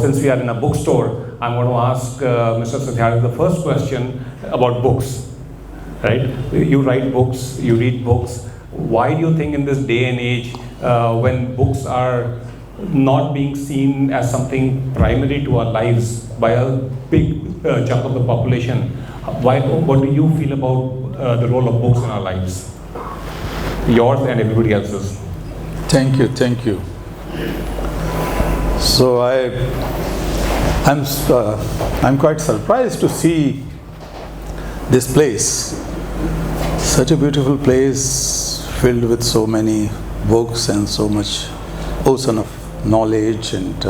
Since we are in a bookstore, I'm going to ask Mr. Satyarthi the first question about books. Right? You write books, you read books. Why do you think in this day and age, when books are not being seen as something primary to our lives by a big chunk of the population, what do you feel about the role of books in our lives? Yours and everybody else's. Thank you. So I'm quite surprised to see this place, such a beautiful place filled with so many books and so much ocean of knowledge and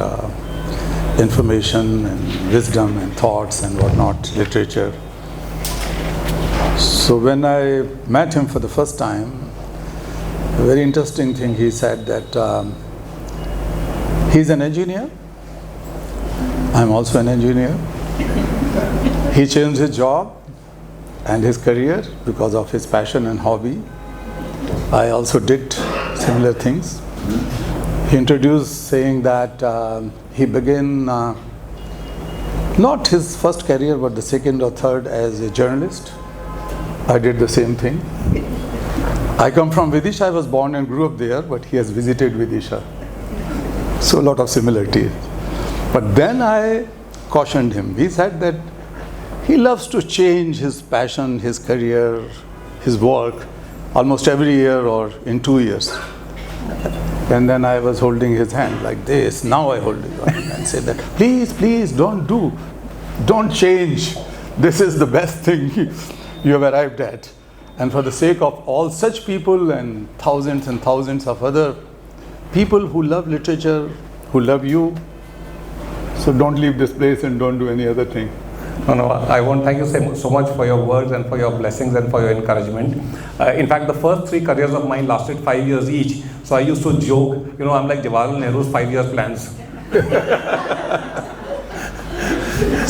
information and wisdom and thoughts and whatnot, literature. So when I met him for the first time, a very interesting thing he said that he's an engineer. I'm also an engineer. He changed his job and his career because of his passion and hobby. I also did similar things. He introduced saying that he began not his first career but the second or third as a journalist. I did the same thing. I come from Vidisha. I was born and grew up there, but he has visited Vidisha. So a lot of similarities. But then I cautioned him. He said that he loves to change his passion, his career, his work almost every year or in 2 years. And then I was holding his hand like this. Now I hold his hand and say that, please don't change. This is the best thing you have arrived at. And for the sake of all such people and thousands of other people who love literature, who love you, so don't leave this place and don't do any other thing. No, I want to thank you so much for your words and for your blessings and for your encouragement. In fact, the first 3 careers of mine lasted 5 years each. So I used to joke, I'm like Jawaharlal Nehru's 5-year plans.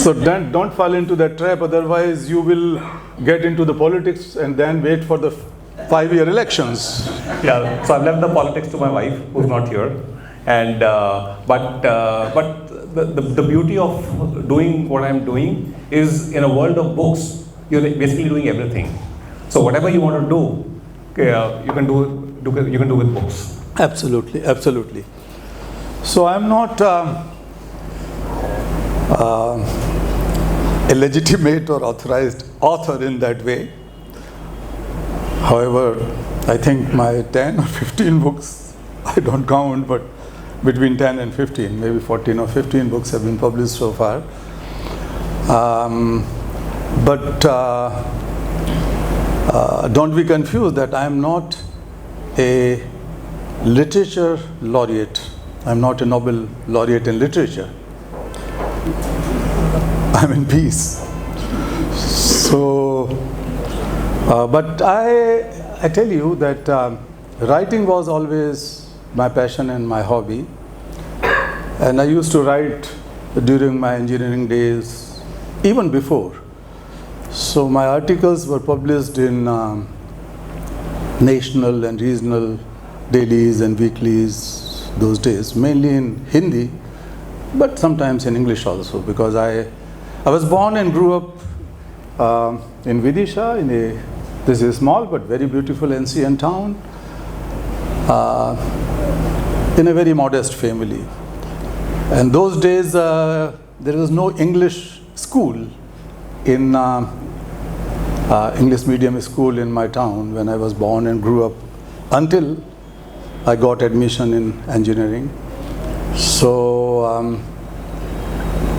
So don't fall into that trap, otherwise you will get into the politics and then wait for the 5-year elections. Yeah, so I've left the politics to my wife, who's not here. And but the beauty of doing what I'm doing is, in a world of books, you're basically doing everything. So whatever you want to do, you can do with books. Absolutely. So I'm not a legitimate or authorized author in that way. However, I think my 10 or 15 books, I don't count, but between 10 and 15, maybe 14 or 15 books have been published so far. But don't be confused that I am not a literature laureate. I'm not a Nobel laureate in literature. I'm in peace. So, but I tell you that writing was always my passion and my hobby. And I used to write during my engineering days, even before. So my articles were published in national and regional dailies and weeklies those days, mainly in Hindi, but sometimes in English also, because I was born and grew up in Vidisha, this is a small but very beautiful ancient town, in a very modest family. And those days there was no English school in English medium school in my town when I was born and grew up, until I got admission in engineering. So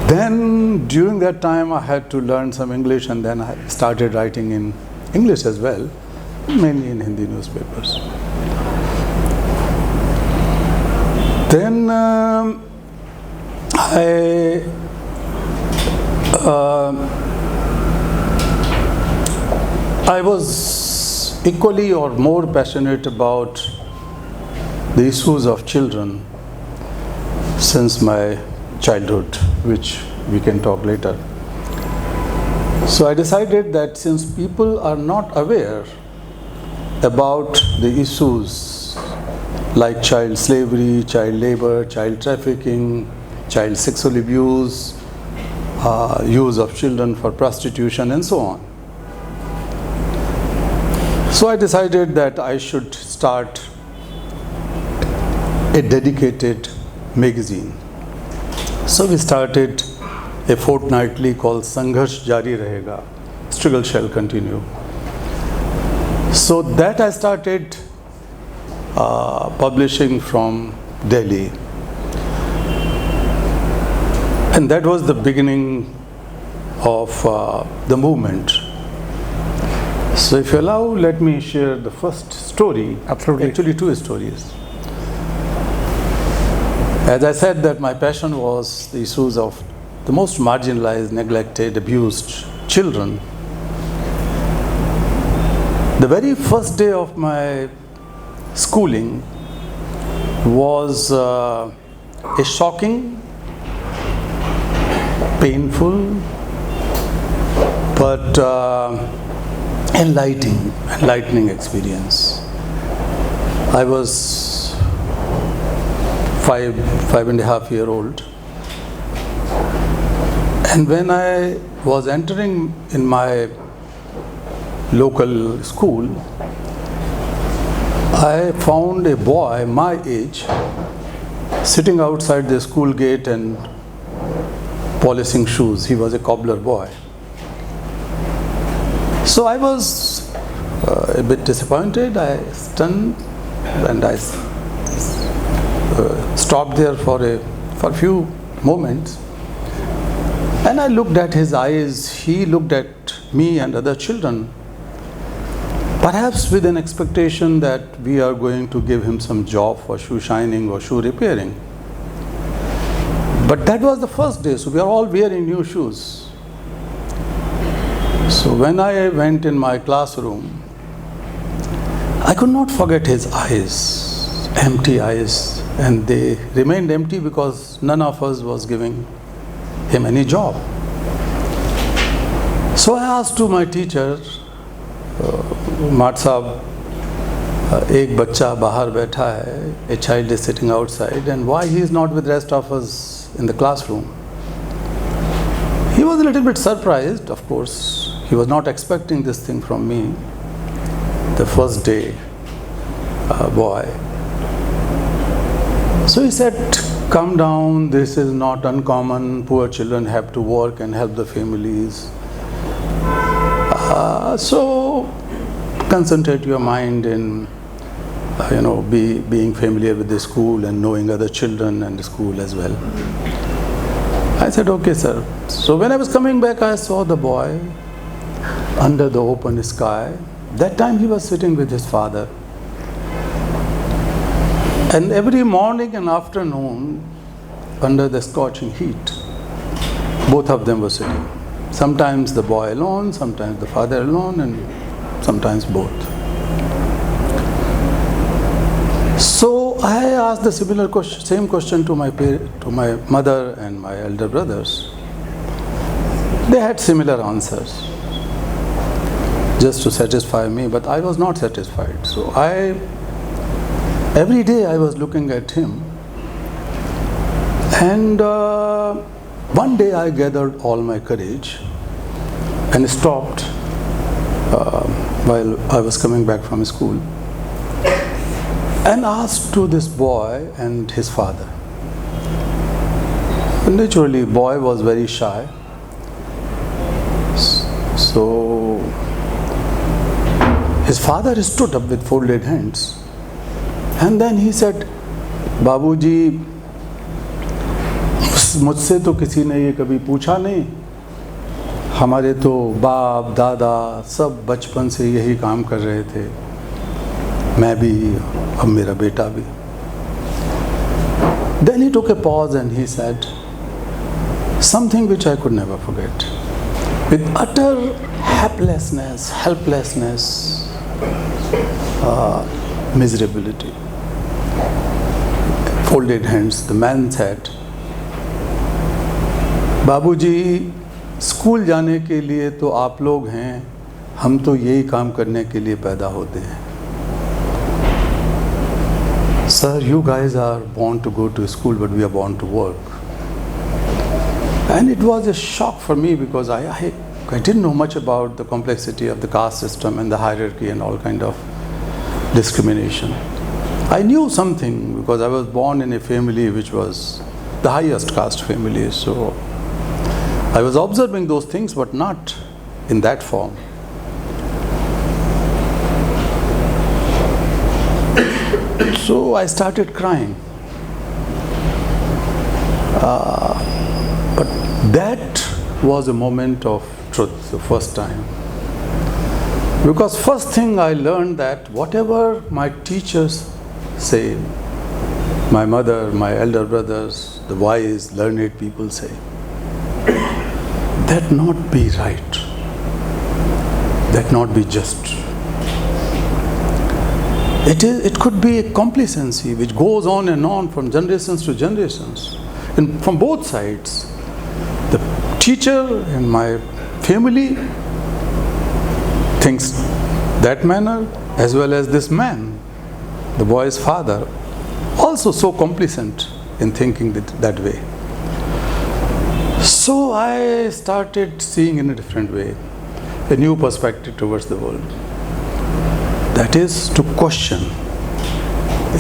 then during that time I had to learn some English, and then I started writing in English as well, mainly in Hindi newspapers. Then I was equally or more passionate about the issues of children since my childhood, which we can talk later. So I decided that since people are not aware about the issues like child slavery, child labor, child trafficking, child sexual abuse, use of children for prostitution, and so on. So I decided that I should start a dedicated magazine. So we started a fortnightly called Sangharsh Jari Rahega, struggle shall continue. So that I started publishing from Delhi. And that was the beginning of the movement. So if you allow, let me share the first story. Absolutely. Actually, two stories. As I said, that my passion was the issues of the most marginalized, neglected, abused children. The very first day of my schooling was a shocking, painful, but enlightening experience. I was five and a half year old, and when I was entering in my local school, I found a boy my age sitting outside the school gate and polishing shoes. He was a cobbler boy. So I was a bit disappointed. I stunned, and I stopped there for a few moments, and I looked at his eyes. He looked at me and other children, perhaps with an expectation that we are going to give him some job for shoe shining or shoe repairing. But that was the first day, so we are all wearing new shoes. So when I went in my classroom, I could not forget his eyes, empty eyes, and they remained empty because none of us was giving him any job. So I asked to my teacher, Mat Sahab, एक बच्चा बाहर बैठा है, a child is sitting outside, and why he is not with the rest of us in the classroom? He was a little bit surprised, of course. He was not expecting this thing from me, the first day boy. So he said, calm down, this is not uncommon, poor children have to work and help the families. So concentrate your mind in being familiar with the school and knowing other children and the school as well. I said, okay, sir. So when I was coming back, I saw the boy under the open sky. That time he was sitting with his father. And every morning and afternoon, under the scorching heat, both of them were sitting. Sometimes the boy alone, sometimes the father alone, and sometimes both. So I asked the same question to my mother and my elder brothers. They had similar answers, just to satisfy me, but I was not satisfied. So every day I was looking at him, and one day I gathered all my courage and stopped while I was coming back from school and asked to this boy and his father. Naturally, boy was very shy. So his father stood up with folded hands, and then he said, बाबूजी, मुझसे तो किसी ने ये कभी पूछा नहीं, हमारे तो बाप दादा सब बचपन से यही काम कर रहे थे, मैं भी, अब मेरा बेटा भी. Then he took a pause and he said something which I could never forget. With utter helplessness, miserability, folded hands, the man said, बाबूजी, स्कूल जाने के लिए तो आप लोग हैं, हम तो यही काम करने के लिए पैदा होते हैं. Sir, you guys are born to go to school, but we are born to work. And it was a shock for me because I didn't know much about the complexity of the caste system and the hierarchy and all kind of discrimination. I knew something because I was born in a family which was the highest caste family, so I was observing those things, but not in that form. So I started crying. But that was a moment of truth, the first time. Because first thing I learned that whatever my teachers say, my mother, my elder brothers, the wise, learned people say, that not be right, that not be just. It could be a complacency which goes on and on from generations to generations, and from both sides. The teacher and my family thinks that manner, as well as this man, the boy's father, also so complacent in thinking that way. So I started seeing in a different way, a new perspective towards the world. That is to question,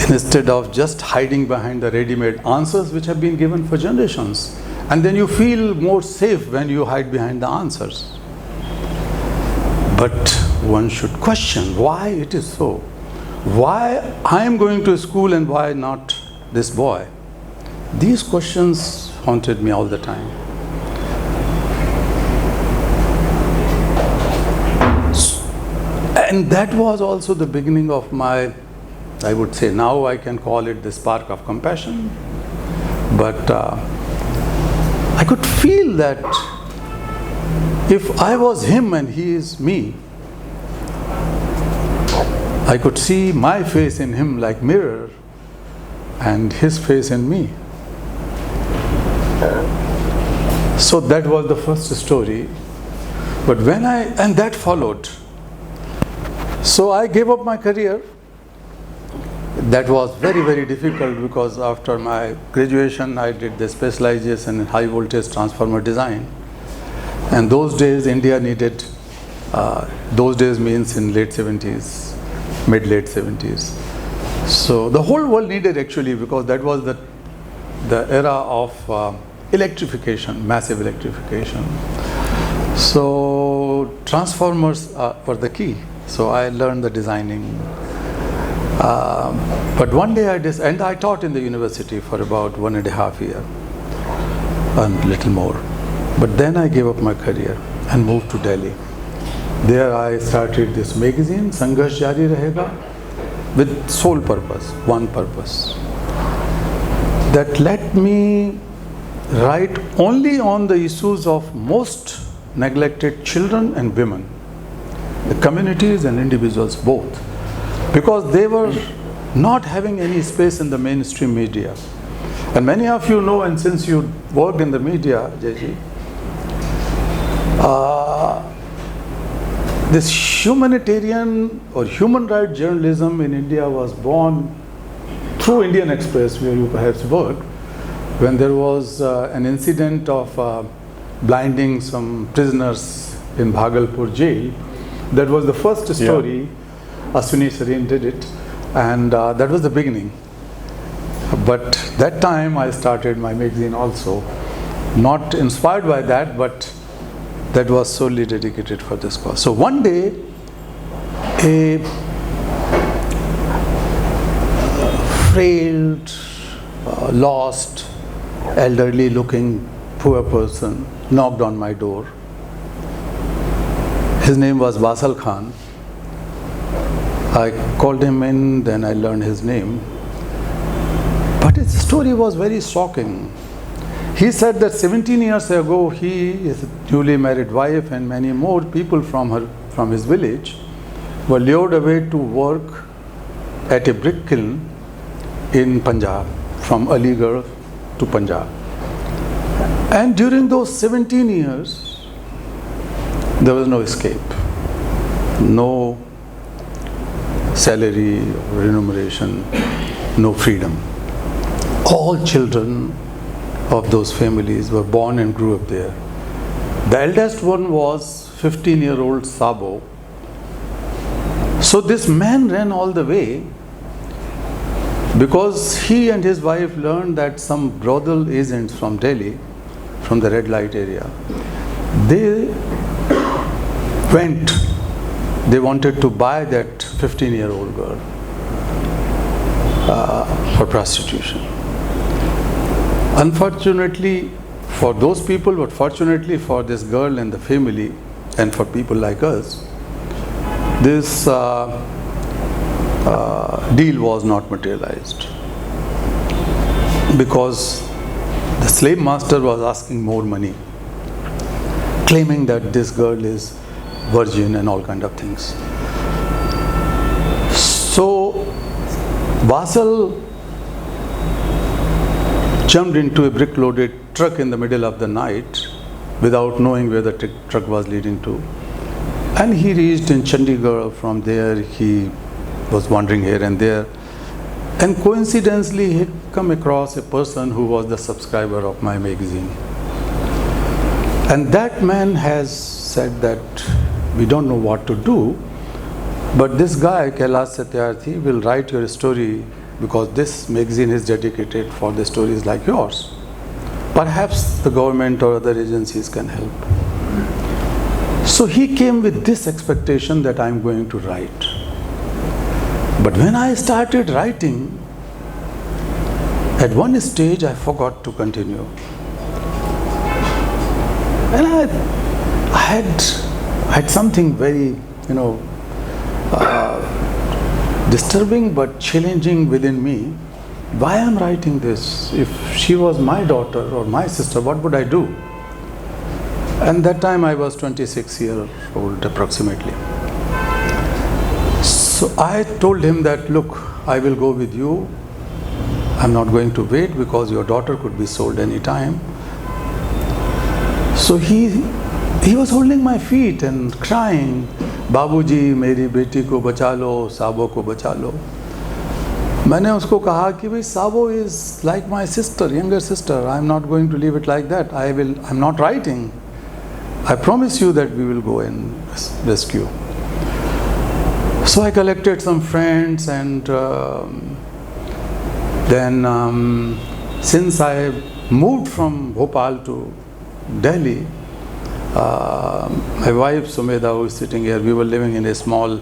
instead of just hiding behind the ready-made answers which have been given for generations. And then you feel more safe when you hide behind the answers. But one should question why it is so. Why I am going to school and why not this boy? These questions haunted me all the time. And that was also the beginning of my, I would say now I can call it the spark of compassion. But I could feel that if I was him and he is me, I could see my face in him like mirror and his face in me. So that was the first story. But and that followed. So I gave up my career. That was very, very difficult because after my graduation I did the specialization in high voltage transformer design. And those days India needed, those days means in late 70s, mid-late 70s. So the whole world needed actually, because that was the era of electrification, massive electrification. So transformers were the key. So I learned the designing. But one day and I taught in the university for about 1.5 years, and little more. But then I gave up my career and moved to Delhi. There I started this magazine, Sangharsh Jari Rahega, with sole purpose, one purpose. That let me write only on the issues of most neglected children and women, the communities and individuals both, because they were not having any space in the mainstream media. And many of you know, and since you work in the media, Ajay, this humanitarian or human rights journalism in India was born through Indian Express, where you perhaps worked, when there was an incident of blinding some prisoners in Bhagalpur jail. That was the first story. Ashwini Sareen did it, and that was the beginning. But that time I started my magazine also, not inspired by that, but that was solely dedicated for this cause. So one day, a frail, lost, elderly looking poor person knocked on my door. His name was Basal Khan. I called him in, then I learned his name. But his story was very shocking. He said that 17 years ago, he, his newly married wife, and many more people from his village were lured away to work at a brick kiln in Punjab, from Aligarh to Punjab. And during those 17 years, there was no escape, no salary, remuneration, no freedom. All children of those families were born and grew up there. The eldest one was 15-year-old Sabo. So this man ran all the way because he and his wife learned that some brothel agents from Delhi, from the red light area, they wanted to buy that 15-year-old girl for prostitution. Unfortunately for those people, but fortunately for this girl and the family and for people like us, this deal was not materialized because the slave master was asking more money, claiming that this girl is virgin and all kind of things. So Vasal jumped into a brick-loaded truck in the middle of the night without knowing where the truck was leading to. And he reached in Chandigarh. From there he was wandering here and there. And coincidentally he come across a person who was the subscriber of my magazine. And that man has said that we don't know what to do, but this guy, Kailash Satyarthi, will write your story because this magazine is dedicated for the stories like yours. Perhaps the government or other agencies can help. So he came with this expectation that I'm going to write. But when I started writing, at one stage I forgot to continue. And I had something very, disturbing but challenging within me. Why I'm writing this? If she was my daughter or my sister, what would I do? And that time I was 26 years old approximately. So I told him that, look, I will go with you. I'm not going to wait because your daughter could be sold any time. So he was holding my feet and crying, बाबूजी मेरी बेटी को बचा लो, साबो को बचा लो. मैंने उसको कहा कि भाई साबो is like my sister, younger sister. I'm not going to leave it like that. I'm not writing. I promise you that we will go and rescue. So I collected some friends, and then since I moved from Bhopal to Delhi, my wife Sumedha, who is sitting here, we were living in a small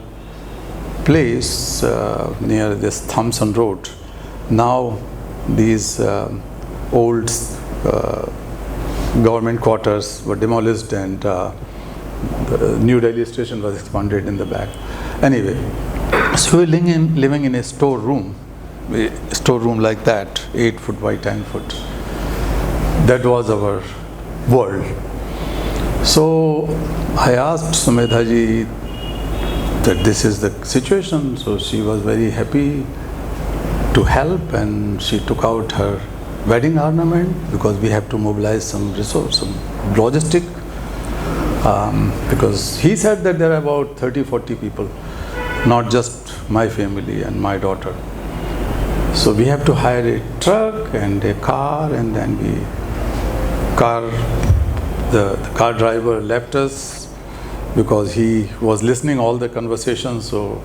place near this Thompson Road. Now these old government quarters were demolished, and the New Delhi station was expanded in the back. Anyway, so we were living in a storeroom like that, 8 foot by 10 foot. That was our world. So I asked Sumedha ji that this is the situation. So she was very happy to help, and she took out her wedding ornament because we have to mobilize some resource, some logistic. Because he said that there are about 30-40 people, not just my family and my daughter. So we have to hire a truck and a car, and then the car driver left us because he was listening all the conversations, so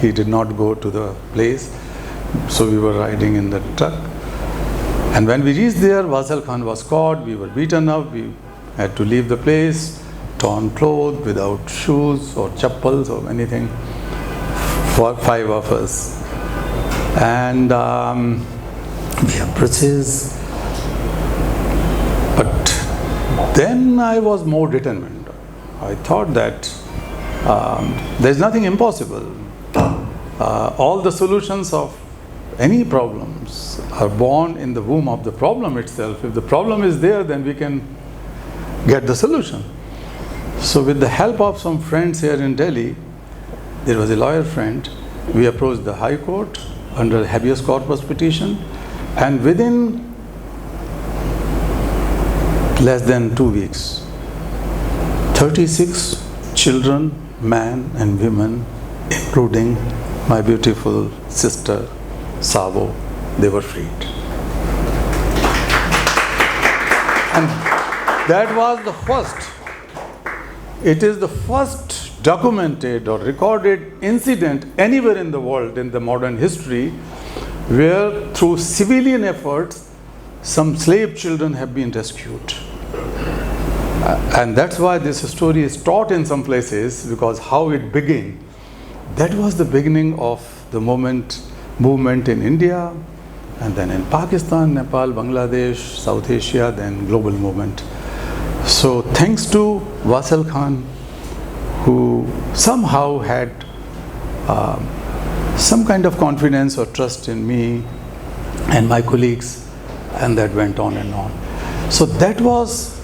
he did not go to the place. So we were riding in the truck. And when we reached there, Vasal Khan was caught, we were beaten up, we had to leave the place, torn clothes, without shoes or chappals or anything, for 5 of us. And we have purchased. But then I was more determined. I thought that there is nothing impossible. All the solutions of any problems are born in the womb of the problem itself. If the problem is there, then we can get the solution. So with the help of some friends here in Delhi, there was a lawyer friend, we approached the High Court under habeas corpus petition, and within less than 2 weeks, 36 children, men and women, including my beautiful sister Sabo, they were freed. And that was the first. It is the first documented or recorded incident anywhere in the world in the modern history where through civilian efforts some slave children have been rescued. And that's why this story is taught in some places, because how it began. That was the beginning of the movement in India, and then in Pakistan, Nepal, Bangladesh, South Asia, then global movement. So thanks to Wasal Khan, who somehow had some kind of confidence or trust in me and my colleagues, and that went on and on. So that was,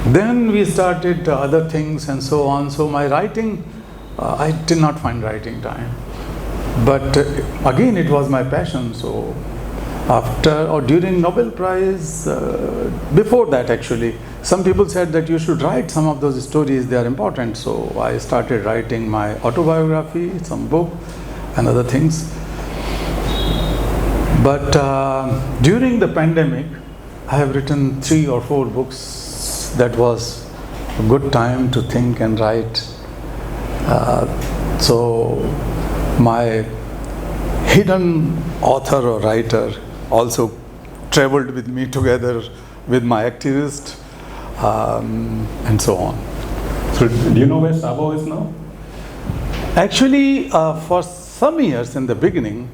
then we started other things and so on. So my writing, I did not find writing time. But again, it was my passion. So after or during Nobel Prize, before that actually, some people said that you should write some of those stories, they are important. So I started writing my autobiography, some book and other things. But during the pandemic, I have written 3 or 4 books. That was a good time to think and write. So my hidden author or writer also traveled with me together with my activist, and so on. So do you know where Sabo is now? Actually, for some years in the beginning,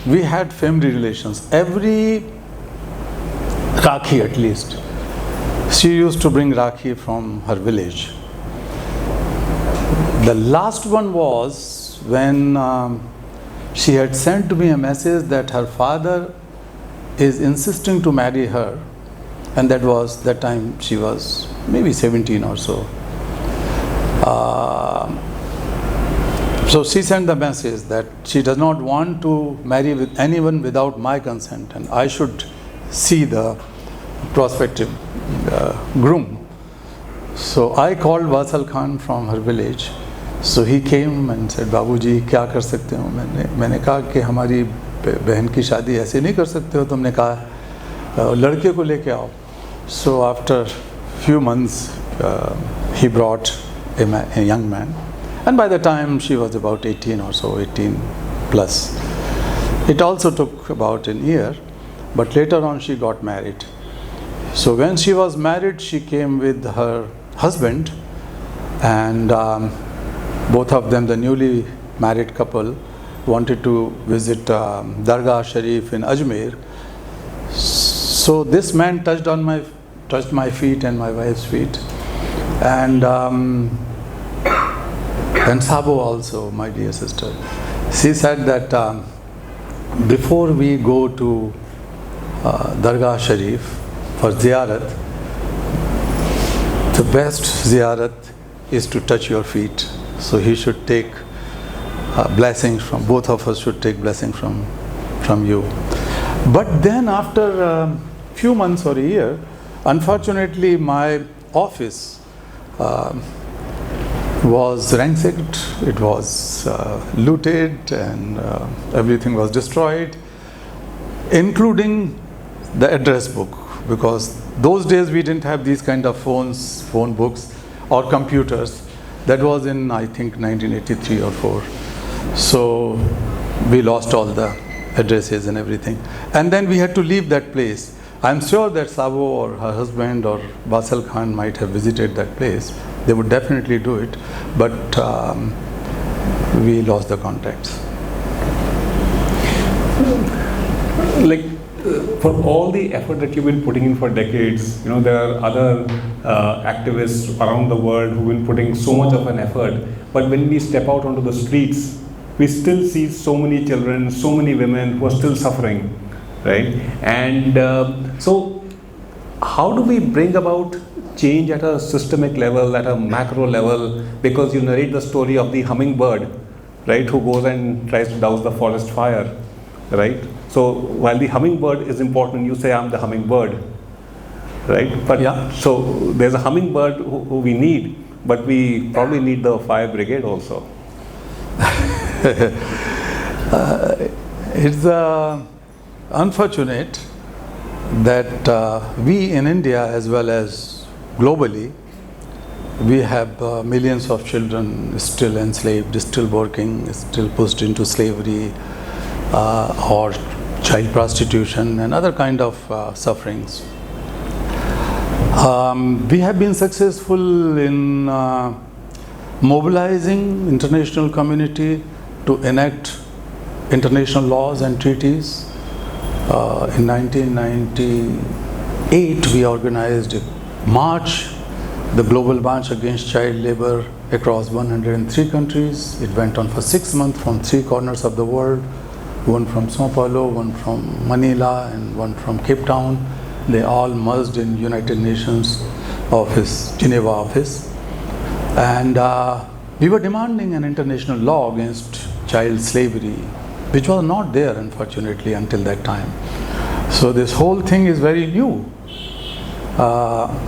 we had family relations. Every Rakhi at least, she used to bring Rakhi from her village. The last one was when she had sent me a message that her father is insisting to marry her, and that time she was maybe 17 or so. So she sent the message that she does not want to marry with anyone without my consent, and I should see the prospective groom. So I called Wasal Khan from her village. So he came and said, बाबूजी क्या कर सकते हो? मैंने कहा कि हमारी बहन की शादी ऐसे नहीं कर सकते हो. तुमने कहा लड़के को लेके आओ. So after few months he brought a young man, and by the time she was about 18 or so, 18 plus. It also took about a year, but later on she got married. So when she was married, she came with her husband, and both of them, the newly married couple, wanted to visit Dargah Sharif in Ajmer. So this man touched my feet and my wife's feet, and Sabo also, my dear sister. She said that before we go to Dargah Sharif for ziyarat, the best ziyarat is to touch your feet. So he should take blessings from, both of us should take blessing from you. But then after a few months or a year, unfortunately my office was ransacked, it was looted, and everything was destroyed, including the address book, because those days we didn't have these kind of phone books or computers. That was in, I think, 1983 or 4. So we lost all the addresses and everything. And then we had to leave that place. I'm sure that Sabo or her husband or Wasal Khan might have visited that place. They would definitely do it. But we lost the contacts. Like, for all the effort that you've been putting in for decades, there are other activists around the world who've been putting so much of an effort. But when we step out onto the streets, we still see so many children, so many women who are still suffering, right? And so how do we bring about change at a systemic level, at a macro level? Because you narrate the story of the hummingbird, right, who goes and tries to douse the forest fire, right? So while the hummingbird is important, you say I'm the hummingbird, right? But yeah. So there's a hummingbird who we need, but we probably need the fire brigade also. It's unfortunate that we in India as well as globally, we have millions of children still enslaved, still working, still pushed into slavery or child prostitution and other kind of sufferings. We have been successful in mobilizing international community to enact international laws and treaties. In 1998, we organized a march, the Global March Against Child Labor, across 103 countries. It went on for 6 months from 3 corners of the world, one from Sao Paulo, one from Manila, and one from Cape Town. They all merged in United Nations office, Geneva office. And we were demanding an international law against child slavery, which was not there, unfortunately, until that time. So this whole thing is very new.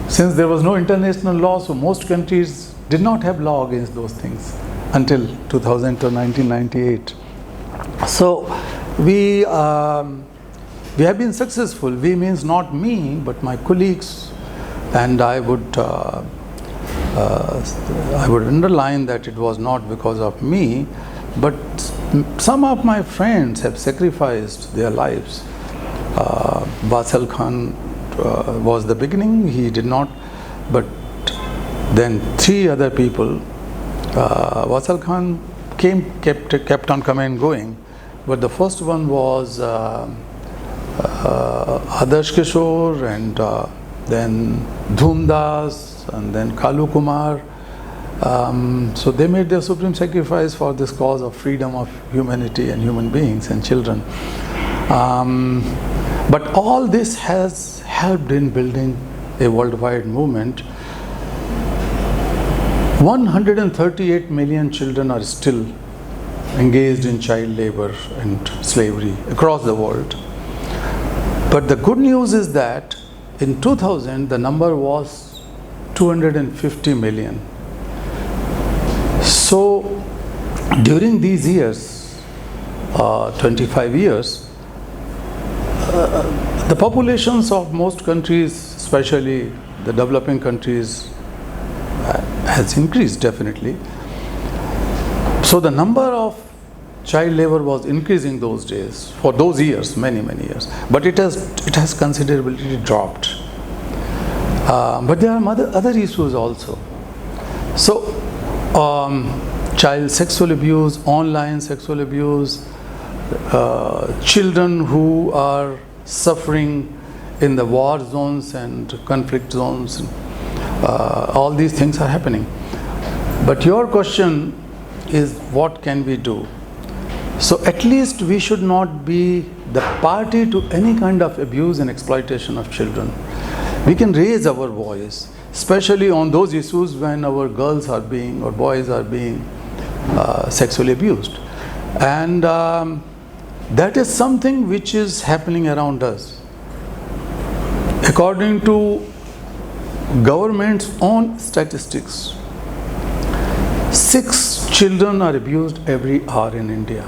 Since there was no international law, so most countries did not have law against those things until 2000 to 1998. So we have been successful. We means not me, but my colleagues, and I would underline that it was not because of me, but some of my friends have sacrificed their lives. Basal Khan was the beginning, he did not, but then 3 other people, Basal Khan kept on coming and going, but the first one was Adarsh Kishore, and then Dhumdas, and then Kalu Kumar. So they made their supreme sacrifice for this cause of freedom of humanity and human beings and children. But all this has helped in building a worldwide movement. 138 million children are still engaged in child labor and slavery across the world. But the good news is that in 2000 the number was 250 million. So during these years, 25 years, the populations of most countries, especially the developing countries, has increased definitely. So the number of child labor was increasing those days, for those years, many years, but it has considerably dropped. But there are other issues also. So child sexual abuse, online sexual abuse, children who are suffering in the war zones and conflict zones, all these things are happening. But your question is, what can we do? So at least we should not be the party to any kind of abuse and exploitation of children. We can raise our voice, especially on those issues when our girls are being or boys are being sexually abused. And that is something which is happening around us. According to government's own statistics, 6 children are abused every hour in India.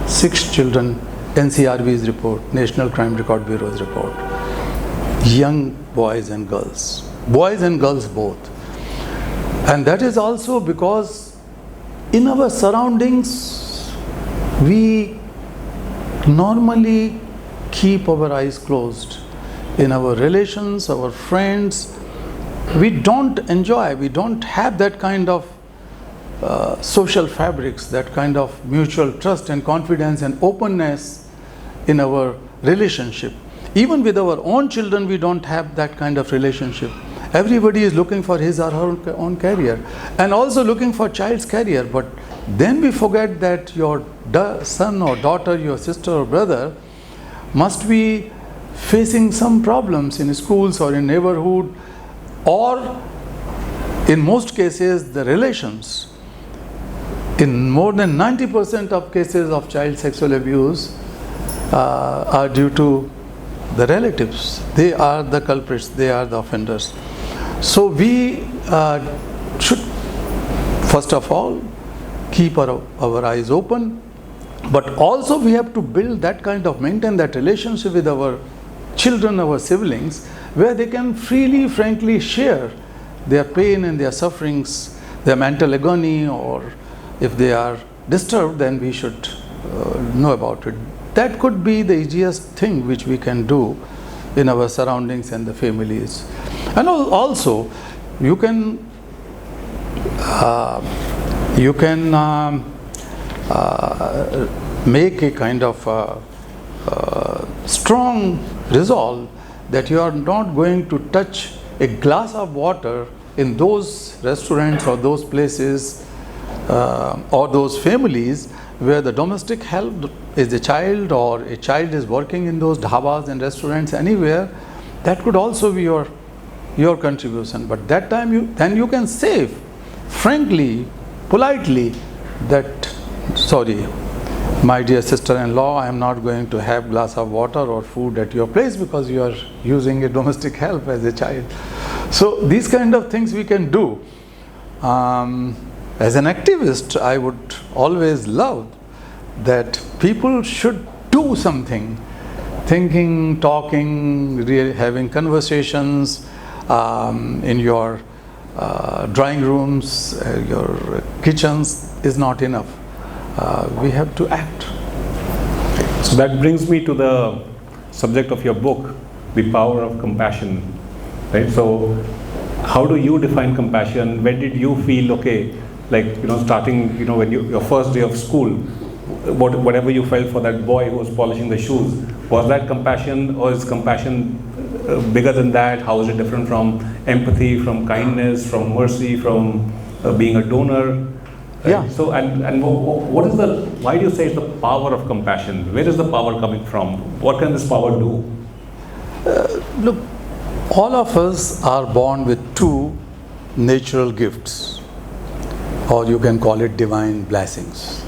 6 children, NCRB's report, National Crime Record Bureau's report. Young boys and girls both. And that is also because in our surroundings, we normally keep our eyes closed. In our relations, our friends, we don't enjoy, we don't have that kind of social fabrics, that kind of mutual trust and confidence and openness in our relationship. Even with our own children, we don't have that kind of relationship. Everybody is looking for his or her own career and also looking for child's career. But then we forget that your son or daughter, your sister or brother must be facing some problems in schools or in neighborhood, or in most cases the relations. In more than 90% of cases of child sexual abuse are due to the relatives. They are the culprits, they are the offenders. So we should first of all keep our eyes open, but also we have to build that kind of, maintain that relationship with our children, our siblings, where they can freely, frankly share their pain and their sufferings, their mental agony, or if they are disturbed, then we should know about it. That could be the easiest thing which we can do in our surroundings and the families. And also, you can make a kind of strong resolve that you are not going to touch a glass of water in those restaurants or those places or those families where the domestic help is a child, or a child is working in those dhabas and restaurants anywhere. That could also be your contribution. But that time you can say frankly, politely, that sorry, my dear sister-in-law, I am not going to have glass of water or food at your place because you are using a domestic help as a child. So these kind of things we can do. As an activist, I would always love that people should do something, thinking, talking, having conversations in your drawing rooms, your kitchens is not enough. We have to act. So that brings me to the subject of your book, The Power of Compassion. Right? So how do you define compassion? When did you feel, okay, like, starting, when your first day of school, whatever you felt for that boy who was polishing the shoes, was that compassion, or is compassion bigger than that? How is it different from empathy, from kindness, from mercy, from being a donor? Right? Yeah. So, and what is why do you say it's the power of compassion? Where is the power coming from? What can this power do? Look, all of us are born with two natural gifts, or you can call it divine blessings.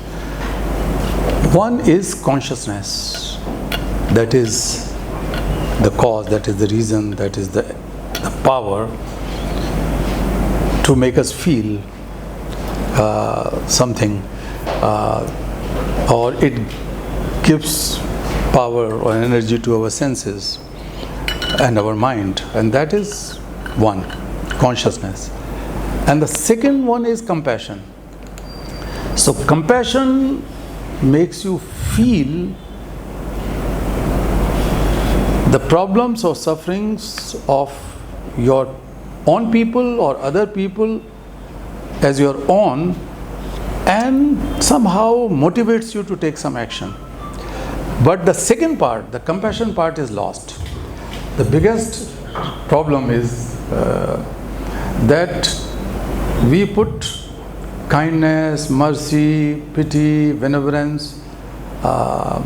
One is consciousness, that is the cause, that is the reason, that is the power to make us feel something, or it gives power or energy to our senses and our mind, and that is one, consciousness. And the second one is compassion. So compassion makes you feel the problems or sufferings of your own people or other people as your own, and somehow motivates you to take some action. But the second part, the compassion part, is lost. The biggest problem is that we put kindness, mercy, pity, benevolence,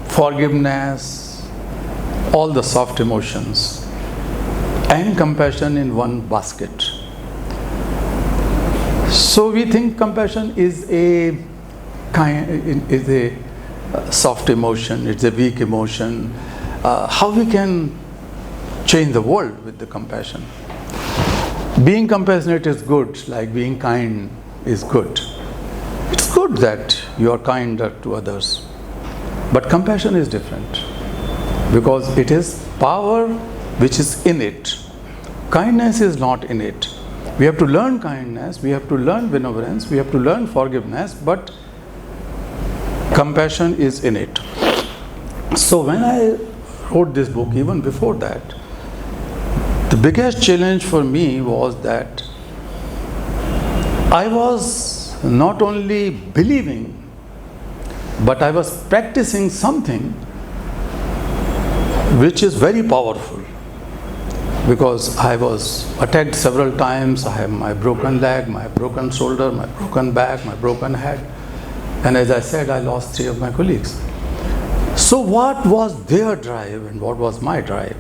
forgiveness, all the soft emotions, and compassion in one basket. So we think compassion is a soft emotion, it's a weak emotion. How we can change the world with the compassion? Being compassionate is good, like being kind is good. It's good that you are kind to others. But compassion is different, because it is power which is innate. Kindness is not innate. We have to learn kindness, we have to learn benevolence, we have to learn forgiveness, but compassion is innate. So when I wrote this book, even before that, the biggest challenge for me was that I was not only believing, but I was practicing something which is very powerful. Because I was attacked several times. I have my broken leg, my broken shoulder, my broken back, my broken head. And as I said, I lost 3 of my colleagues. So what was their drive and what was my drive?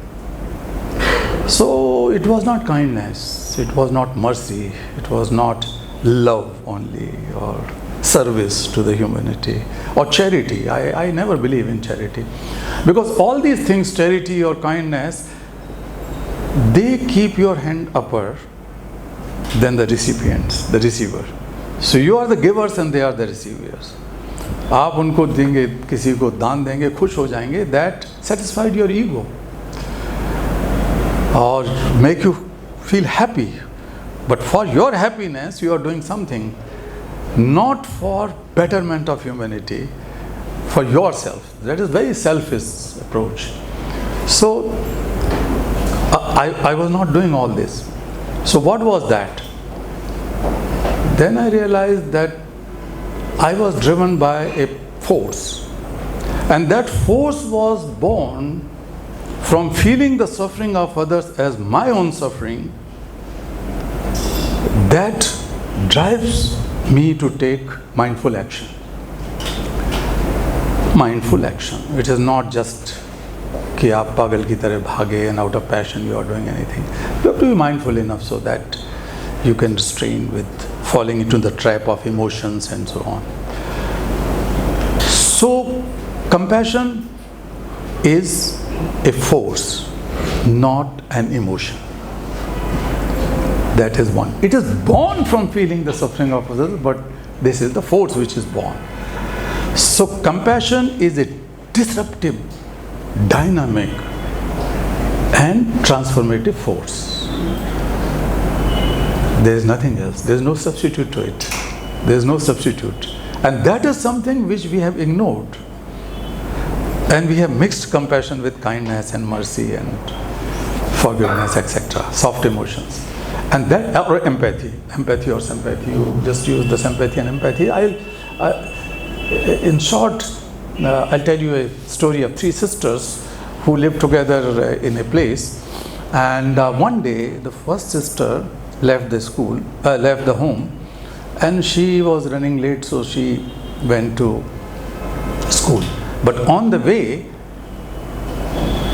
So it was not kindness, it was not mercy, it was not love only, or service to the humanity, or charity. I never believe in charity. Because all these things, charity or kindness, they keep your hand upper than the recipients, the receiver. So you are the givers and they are the receivers. आप उनको देंगे, किसी को दान देंगे, खुश हो जाएंगे, that satisfied your ego. or make you feel happy. But for your happiness, you are doing something not for betterment of humanity, for yourself. That is very selfish approach. So I was not doing all this. So what was that? Then I realized that I was driven by a force, and that force was born from feeling the suffering of others as my own suffering. That drives me to take mindful action. Mindful action. It is not just कि आप पागल की तरह भागे and out of passion you are doing anything. You have to be mindful enough so that you can restrain with falling into the trap of emotions and so on. So compassion is a force, not an emotion. That is one. It is born from feeling the suffering of others, but this is the force which is born. So compassion is a disruptive, dynamic and transformative force. There is nothing else. There is no substitute to it. There is no substitute. And that is something which we have ignored. And we have mixed compassion with kindness and mercy and forgiveness, etc. Soft emotions. And that, or empathy or sympathy. You just use the sympathy and empathy. In short, I'll tell you a story of three sisters who lived together in a place. And one day, the first sister left the home, and she was running late, so she went to school. But on the way,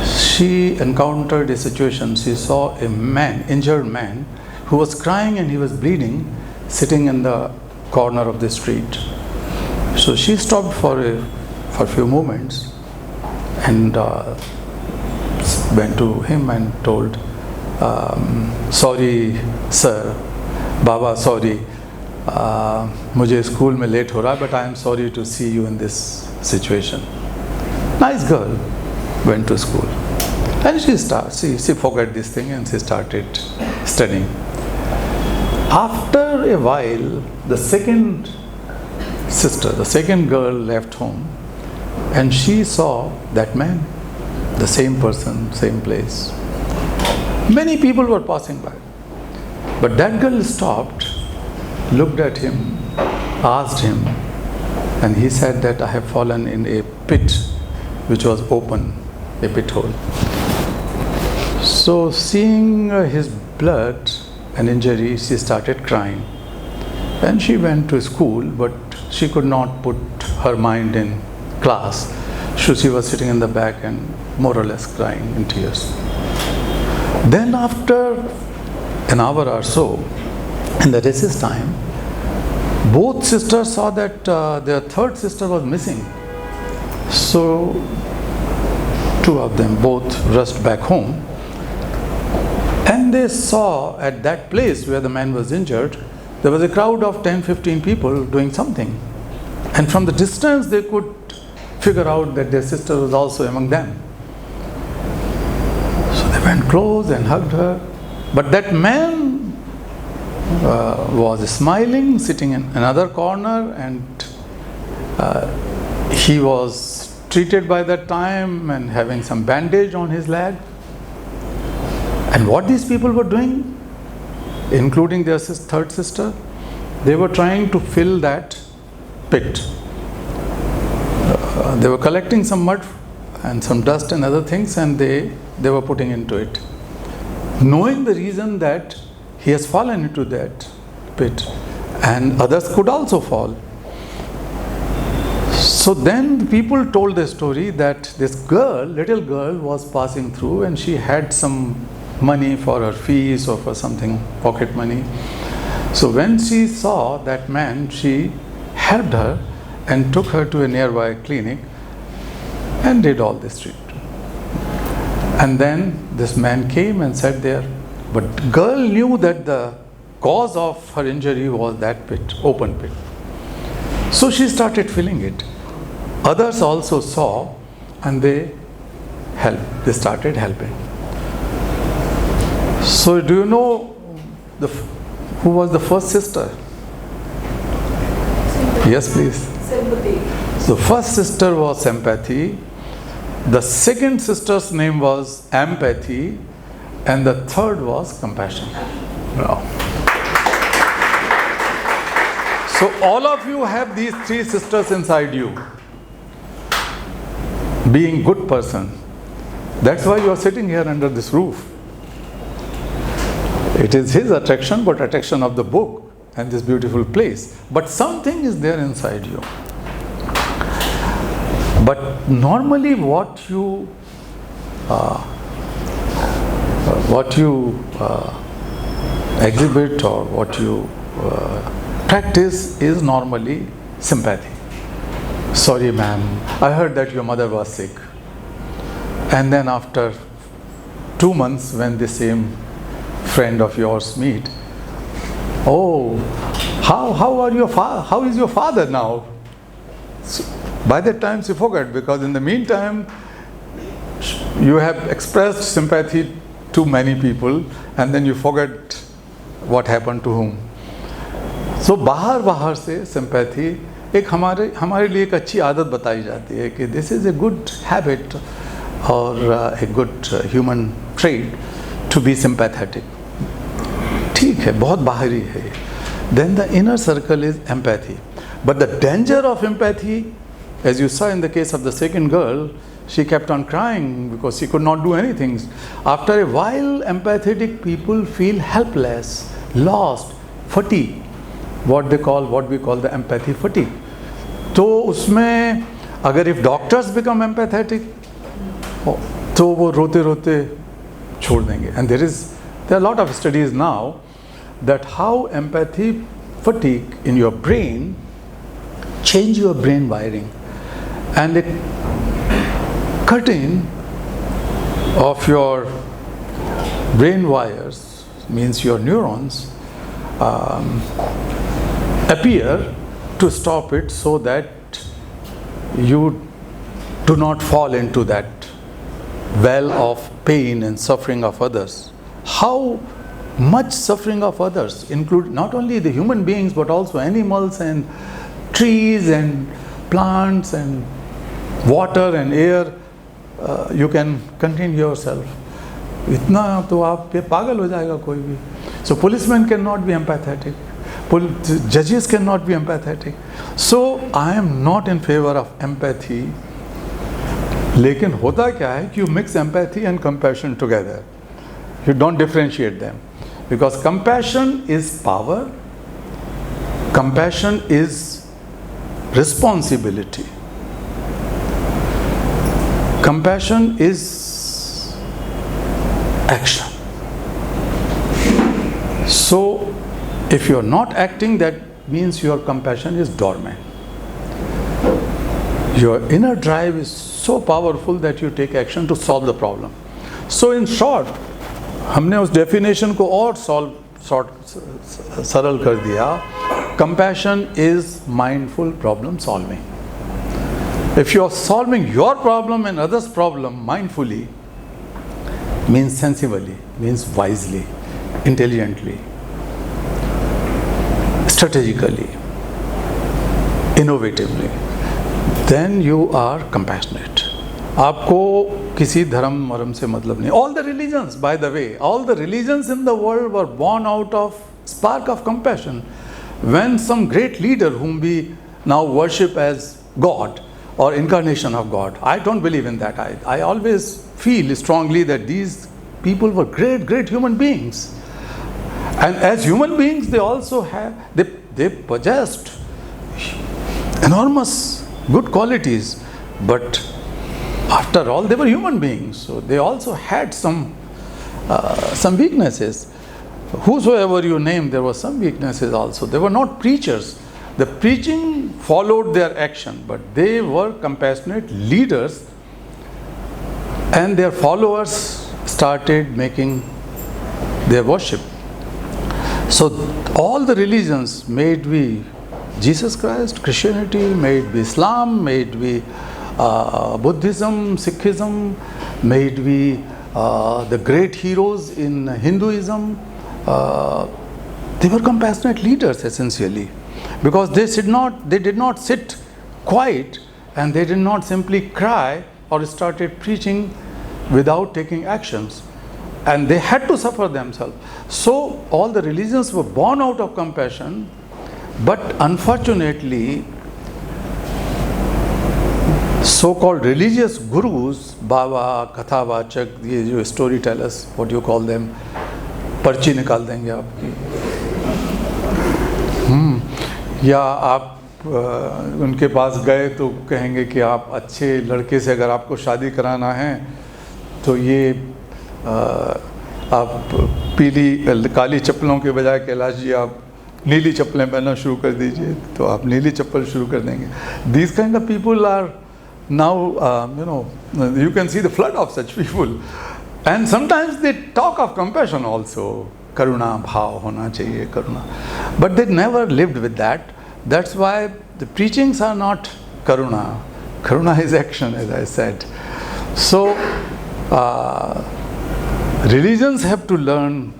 she encountered a situation. She saw a man, injured man, who was crying and he was bleeding, sitting in the corner of the street. So she stopped for a few moments and went to him and told, sorry sir, Baba, sorry, मुझे school में late हो रहा है, but I am sorry to see you in this situation. Nice girl, went to school. And she forgot this thing and she started studying. After a while, the second sister, the second girl left home, and she saw that man, the same person, same place. Many people were passing by. But that girl stopped, looked at him, asked him, and he said that I have fallen in a pit which was open, a pit hole. So seeing his blood and injury, she started crying. And she went to school, but she could not put her mind in class. So she was sitting in the back and more or less crying in tears. Then after an hour or so, in the recess time, both sisters saw that their third sister was missing. So two of them both rushed back home, and they saw at that place where the man was injured, there was a crowd of 10-15 people doing something. And from the distance they could figure out that their sister was also among them. So they went close and hugged her. But that man was smiling, sitting in another corner, and he was treated by that time and having some bandage on his leg. And what these people were doing, including their third sister, they were trying to fill that pit. They were collecting some mud and some dust and other things, and they were putting into it, knowing the reason that he has fallen into that pit and others could also fall. So then the people told the story that this girl, little girl, was passing through and she had some money for her fees or for something, pocket money. So when she saw that man, she helped her and took her to a nearby clinic and did all this treatment. And then this man came and sat there, but the girl knew that the cause of her injury was that pit, open pit. So she started filling it. Others also saw and they helped. They started helping. So do you know who was the first sister? Yes, please. Sympathy. The first sister was sympathy. The second sister's name was empathy. And the third was compassion. Wow. So all of you have these three sisters inside you. Being good person. That's why you are sitting here under this roof. It is his attraction, but attraction of the book and this beautiful place. But something is there inside you. But normally what you exhibit or what you practice is normally sympathy. Sorry ma'am, I heard that your mother was sick. And then after 2 months when the same friend of yours meet, oh, how is your father now? So by that time you forget, because in the meantime you have expressed sympathy to many people and then you forget what happened to whom. So बाहर से sympathy एक हमारे लिए एक अच्छी आदत बताई जाती है कि this is a good habit or a good human trait to be sympathetic. ठीक है, बहुत बाहरी है. Then the inner circle is empathy. But the danger of empathy, as you saw in the case of the second girl, she kept on crying because she could not do anything. After a while, empathetic people feel helpless, lost, fatigue. What we call the empathy fatigue. तो उसमें अगर if doctors become empathetic, तो वो रोते रोते छोड़ देंगे. And there are a lot of studies now that how empathy fatigue in your brain change your brain wiring, and a cutting of your brain wires, means your neurons, appear to stop it so that you do not fall into that well of pain and suffering of others. How much suffering of others include not only the human beings but also animals and trees and plants and water and air. You can contain yourself. इतना तो आप पे पागल हो जाएगा कोई भी. So policemen cannot be empathetic. Judges cannot be empathetic. So I am not in favor of empathy. लेकिन होता क्या है कि you mix empathy and compassion together. You don't differentiate them. Because compassion is power. Compassion is responsibility. Compassion is action. So if you are not acting, that means your compassion is dormant. Your inner drive is so powerful that you take action to solve the problem. So in short, हमने उस definition को और सरल कर दिया. Compassion is mindful problem solving. If you are solving your problem and others' problem mindfully, means sensibly, means wisely, intelligently, strategically, innovatively, then you are compassionate. आपको किसी धर्म मरम से मतलब नहीं. All the religions, by the way, all the religions in the world were born out of spark of compassion. When some great leader whom we now worship as God or incarnation of God, I don't believe in that. I always feel strongly that these people were great human beings. And as human beings, they also they possessed enormous good qualities. But after all, they were human beings, so they also had some weaknesses. Whosoever you name, there were some weaknesses also. They were not preachers. The preaching followed their action, but they were compassionate leaders, and their followers started making their worship. So all the religions, may it be Jesus Christ, Christianity, may it be Islam, may it be Buddhism, Sikhism, may it be the great heroes in Hinduism, they were compassionate leaders essentially, because they did not sit quiet, and they did not simply cry or started preaching without taking actions, and they had to suffer themselves. So all the religions were born out of compassion, but unfortunately so-called religious gurus, Baba, Kathavachak, ये storytellers, what you call them, पर्ची निकाल देंगे आपकी, या आप उनके पास गए तो कहेंगे कि आप अच्छे लड़के से अगर आपको शादी कराना है तो ये आप पीली काली चप्पलों के बजाय कैलाश जी आप नीली चप्पलें पहनना शुरू कर दीजिए, तो आप नीली चप्पल शुरू कर देंगे. These kind of people are now, you can see the flood of such people. And sometimes they talk of compassion also. Karuna, bhav hona chahiye, karuna. But they never lived with that. That's why the preachings are not karuna. Karuna is action, as I said. So, religions have to learn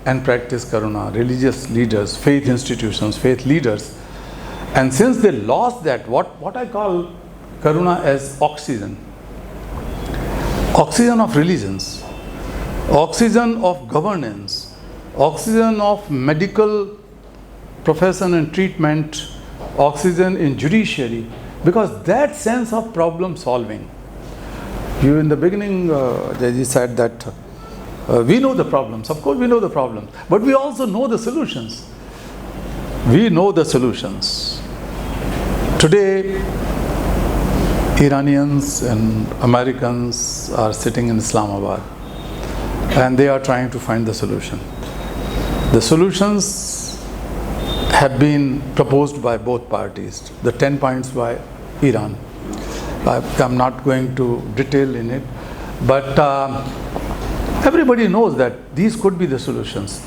and practice karuna. Religious leaders, faith institutions, faith leaders. And since they lost that, what I call karuna as oxygen. Oxygen of religions. Oxygen of governance. Oxygen of medical profession and treatment. Oxygen in judiciary. Because that sense of problem solving. You in the beginning, Ajay said that we know the problems. Of course we know the problems. But we also know the solutions. We know the solutions. Today, Iranians and Americans are sitting in Islamabad and they are trying to find the solution. The solutions have been proposed by both parties. The 10 points by Iran. I'm not going to detail in it, but everybody knows that these could be the solutions.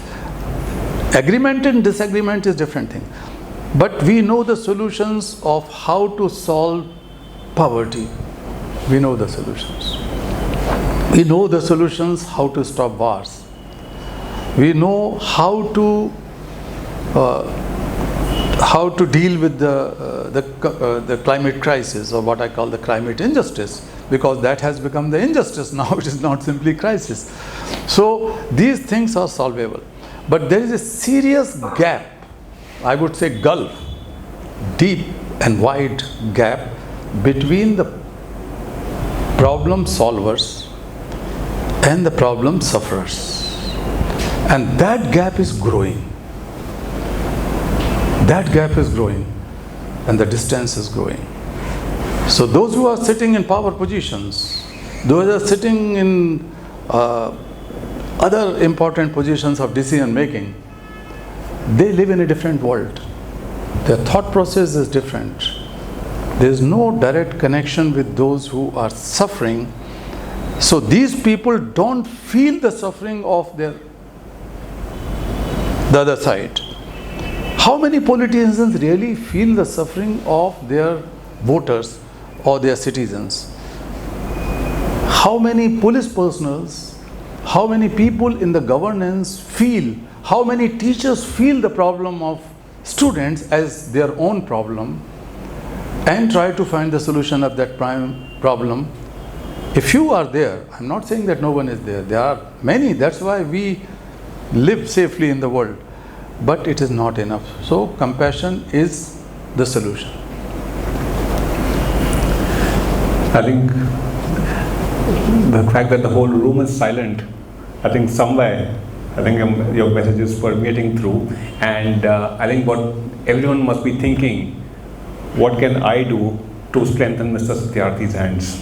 Agreement and disagreement is different thing. But we know the solutions of how to solve poverty. We know the solutions. We know the solutions how to stop wars. We know how to deal with the climate crisis, or what I call the climate injustice, because that has become the injustice now. It is not simply crisis. So these things are solvable. But there is a serious gap, I would say gulf, deep and wide gap between the problem solvers and the problem sufferers. And that gap is growing. That gap is growing and the distance is growing. So those who are sitting in power positions, those who are sitting in other important positions of decision making, they live in a different world. Their thought process is different. There is no direct connection with those who are suffering. So these people don't feel the suffering of the other side. How many politicians really feel the suffering of their voters or their citizens? How many police personnels, how many people in the governance feel, how many teachers feel the problem of students as their own problem and try to find the solution of that prime problem? If you are there, I'm not saying that no one is there. There are many. That's why we live safely in the world. But it is not enough. So compassion is the solution. I think the fact that the whole room is silent, I think somewhere, your message is permeating through, and I think what everyone must be thinking, what can I do to strengthen Mr. Satyarthi's hands?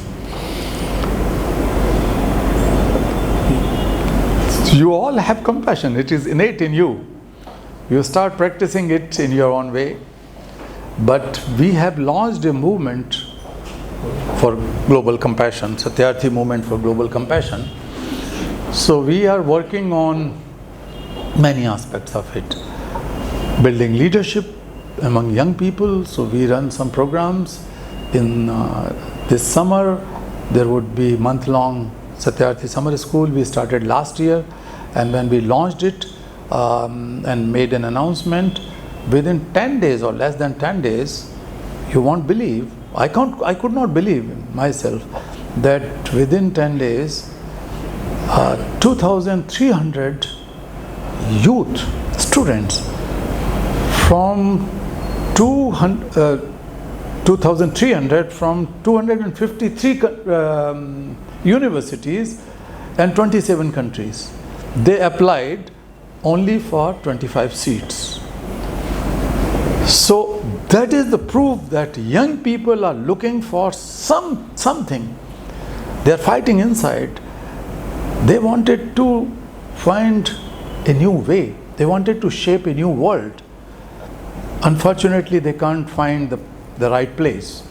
You all have compassion. It is innate in you. You start practicing it in your own way. But we have launched a movement for global compassion, Satyarthi movement for global compassion. So we are working on many aspects of it. Building leadership among young people. So we run some programs. In this summer, there would be month-long Satyarthi Summer School we started last year, and when we launched it and made an announcement, within 10 days or less than 10 days, you won't believe, I could not believe myself that within 10 days 2,300 youth students from 2,300 from 253 universities and 27 countries. They applied only for 25 seats. So that is the proof that young people are looking for something. They are fighting inside. They wanted to find a new way. They wanted to shape a new world. Unfortunately, they can't find the right place.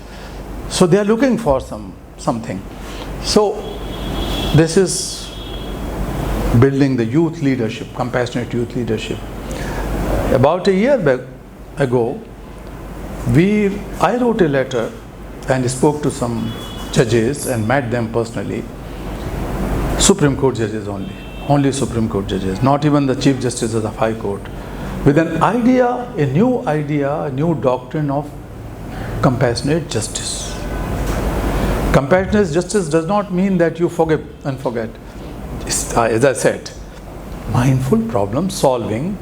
So they are looking for something. So this is building the youth leadership, compassionate youth leadership. About a year ago, I wrote a letter and spoke to some judges and met them personally. Supreme Court judges only Supreme Court judges, not even the Chief Justice of the High Court, with an idea, a new doctrine of compassionate justice. Compassionate justice does not mean that you forgive and forget. As I said, mindful problem solving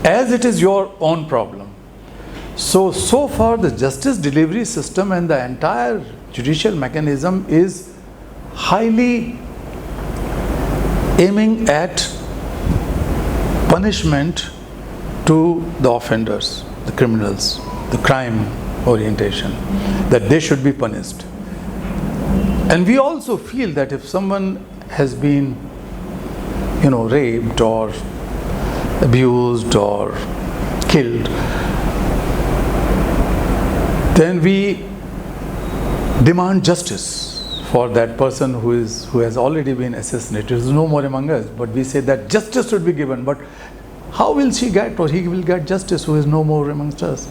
as it is your own problem. So far the justice delivery system and the entire judicial mechanism is highly aiming at punishment to the offenders, the criminals, the crime orientation, that they should be punished. And we also feel that if someone has been, raped or abused or killed, then we demand justice for that person who has already been assassinated. There is no more among us, but we say that justice should be given. But how will she get, or he will get justice who is no more amongst us?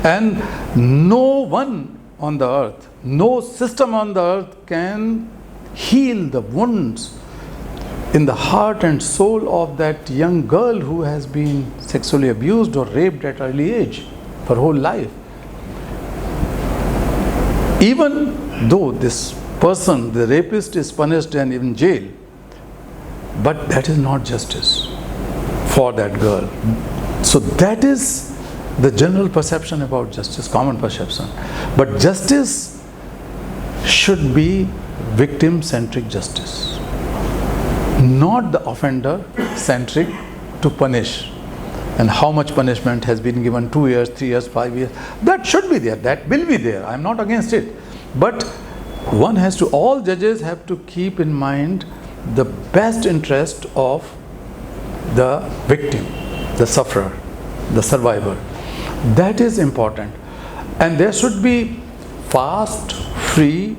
And no one on the earth, no system on the earth can heal the wounds in the heart and soul of that young girl who has been sexually abused or raped at early age for whole life. Even though this person, the rapist, is punished and in jail, but that is not justice for that girl. So that is the general perception about justice, common perception. But justice should be victim-centric justice, not the offender-centric to punish. And how much punishment has been given, 2 years, 3 years, 5 years, that should be there, that will be there. I am not against it. But all judges have to keep in mind the best interest of the victim, the sufferer, the survivor. That is important. And there should be fast, free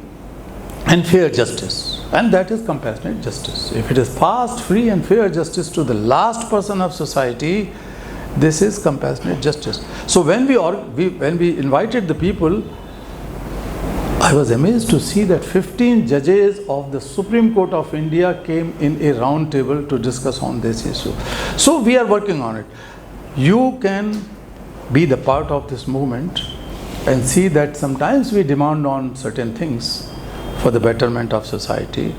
and fair justice. And that is compassionate justice. If it is fast, free and fair justice to the last person of society, this is compassionate justice. So when we invited the people, I was amazed to see that 15 judges of the Supreme Court of India came in a round table to discuss on this issue. So we are working on it. You can be the part of this movement and see that sometimes we demand on certain things for the betterment of society,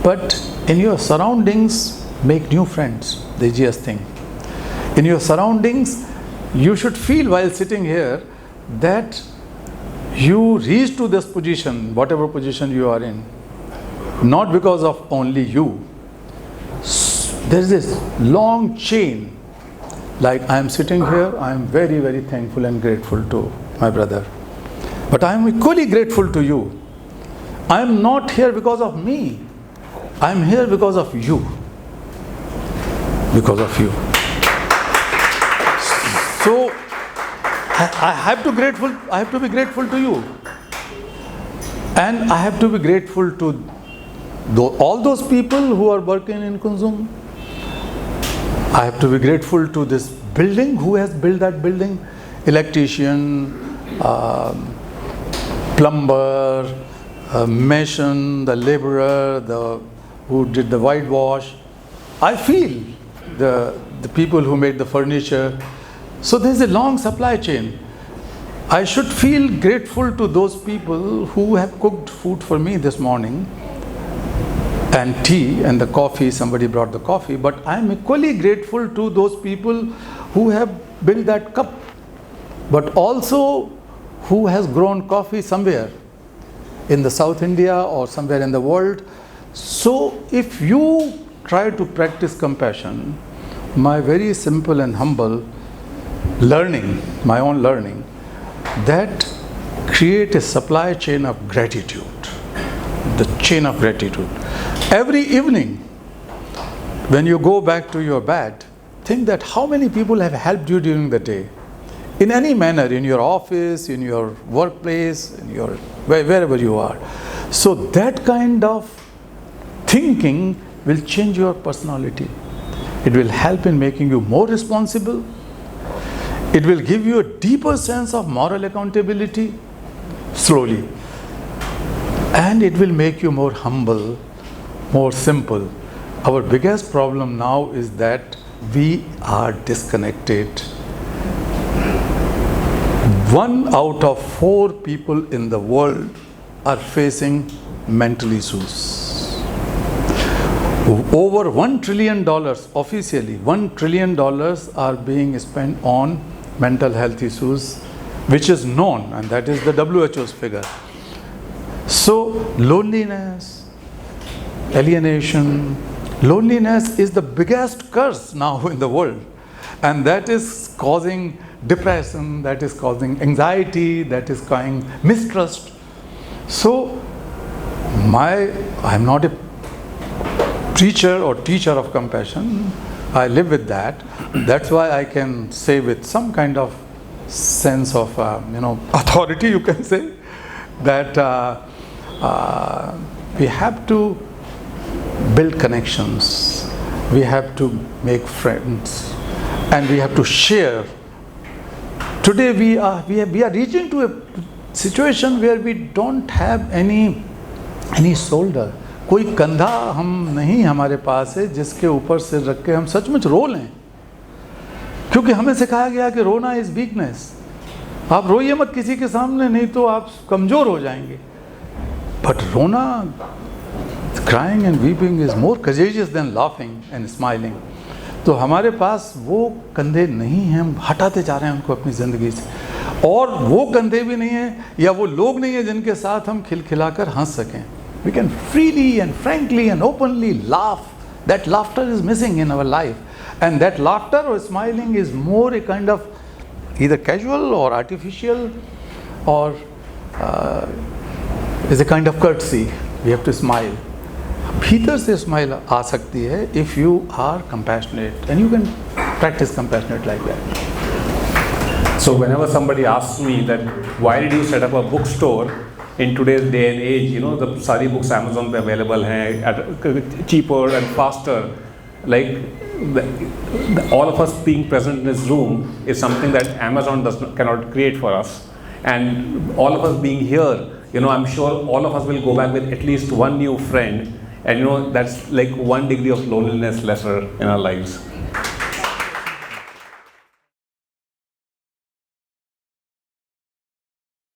but in your surroundings, make new friends, the easiest thing. In your surroundings, you should feel while sitting here that you reach to this position, whatever position you are in, not because of only you. There is this long chain. Like I am sitting here, I am very, very thankful and grateful to my brother. But I am equally grateful to you. I am not here because of me. I am here because of you. Because of you. So I have to be grateful to you. And I have to be grateful to all those people who are working in Kunzum. I have to be grateful to this building, who has built that building, electrician, plumber, mason, the laborer, the who did the whitewash. I feel the people who made the furniture. So there's a long supply chain. I should feel grateful to those people who have cooked food for me this morning, and tea and the coffee, somebody brought the coffee, but I'm equally grateful to those people who have built that cup, but also who has grown coffee somewhere in the South India or somewhere in the world. So if you try to practice compassion, my very simple and humble learning, my own learning, that create a supply chain of gratitude, the chain of gratitude. Every evening, when you go back to your bed, think that how many people have helped you during the day, in any manner, in your office, in your workplace, in your wherever you are. So that kind of thinking will change your personality. It will help in making you more responsible. It will give you a deeper sense of moral accountability, slowly. And it will make you more humble, more simple. Our biggest problem now is that we are disconnected. 1 out of 4 people in the world are facing mental issues. Over $1 trillion, officially, $1 trillion are being spent on mental health issues, which is known, and that is the WHO's figure. So, loneliness, alienation, loneliness is the biggest curse now in the world, and that is causing depression, that is causing anxiety, that is causing mistrust. So, I'm not a preacher or teacher of compassion. I live with that. That's why I can say with some kind of sense of authority, you can say, that we have to build connections, we have to make friends, and we have to share. Today we are reaching to a situation where we don't have any shoulder. कोई कंधा हम नहीं हमारे पास है जिसके ऊपर सिर रख के हम सचमुच रो लें, क्योंकि हमें सिखाया गया कि रोना इज वीकनेस. आप रोइए मत किसी के सामने, नहीं तो आप कमजोर हो जाएंगे. बट रोना, crying and weeping is more courageous than laughing and smiling. तो हमारे पास वो कंधे नहीं हैं, हम हटाते जा रहे हैं उनको अपनी ज़िंदगी से. और वो कंधे भी नहीं हैं या वो लोग नहीं हैं जिनके साथ हम खिलखिलाकर हंस सकें. We can freely and frankly and openly laugh. That laughter is missing in our life. And that laughter or smiling is more a kind of either casual or artificial, or is a kind of courtesy. We have to smile. भीतर से smile आ सकती है if you are compassionate, and you can practice compassionate like that. So whenever somebody asks me that why did you set up a bookstore in today's day and age, the सारी books Amazon पे available हैं at cheaper and faster, like all of us being present in this room is something that Amazon cannot create for us, and all of us being here, I'm sure all of us will go back with at least one new friend, and that's like 1 degree of loneliness lesser in our lives.